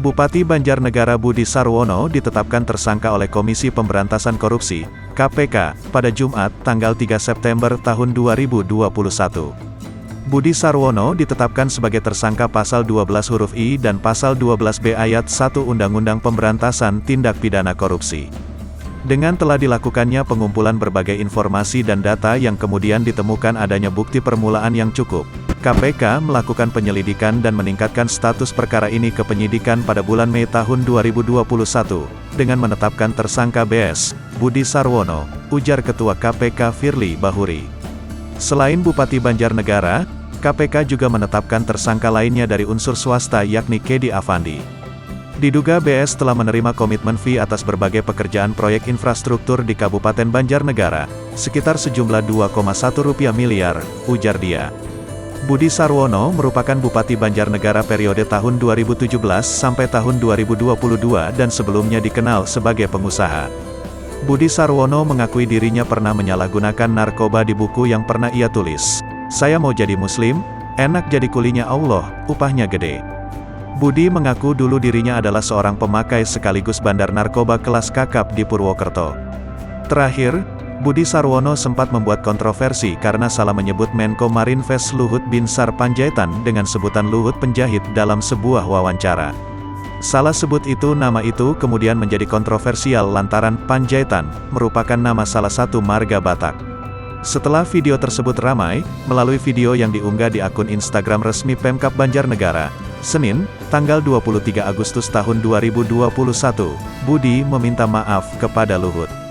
Bupati Banjarnegara Budi Sarwono ditetapkan tersangka oleh Komisi Pemberantasan Korupsi, KPK, pada Jumat, tanggal 3 September tahun 2021. Budi Sarwono ditetapkan sebagai tersangka pasal 12 huruf I dan pasal 12B ayat 1 Undang-Undang Pemberantasan Tindak Pidana Korupsi. Dengan telah dilakukannya pengumpulan berbagai informasi dan data yang kemudian ditemukan adanya bukti permulaan yang cukup, KPK melakukan penyelidikan dan meningkatkan status perkara ini ke penyidikan pada bulan Mei tahun 2021, dengan menetapkan tersangka BS, Budi Sarwono, ujar Ketua KPK Firly Bahuri. Selain Bupati Banjarnegara, KPK juga menetapkan tersangka lainnya dari unsur swasta yakni Kedi Afandi. Diduga BS telah menerima komitmen fee atas berbagai pekerjaan proyek infrastruktur di Kabupaten Banjarnegara, sekitar sejumlah Rp2,1 miliar, ujar dia. Budi Sarwono merupakan Bupati Banjarnegara periode tahun 2017 sampai tahun 2022 dan sebelumnya dikenal sebagai pengusaha. Budi Sarwono mengakui dirinya pernah menyalahgunakan narkoba di buku yang pernah ia tulis. "Saya mau jadi muslim, enak jadi kulinya Allah, upahnya gede." Budi mengaku dulu dirinya adalah seorang pemakai sekaligus bandar narkoba kelas kakap di Purwokerto. Terakhir, Budi Sarwono sempat membuat kontroversi karena salah menyebut Menko Marinvest Luhut Binsar Panjaitan dengan sebutan Luhut Penjahit dalam sebuah wawancara. Salah sebut nama itu kemudian menjadi kontroversial lantaran Panjaitan merupakan nama salah satu marga Batak. Setelah video tersebut ramai, melalui video yang diunggah di akun Instagram resmi Pemkab Banjarnegara, Senin, tanggal 23 Agustus tahun 2021, Budi meminta maaf kepada Luhut.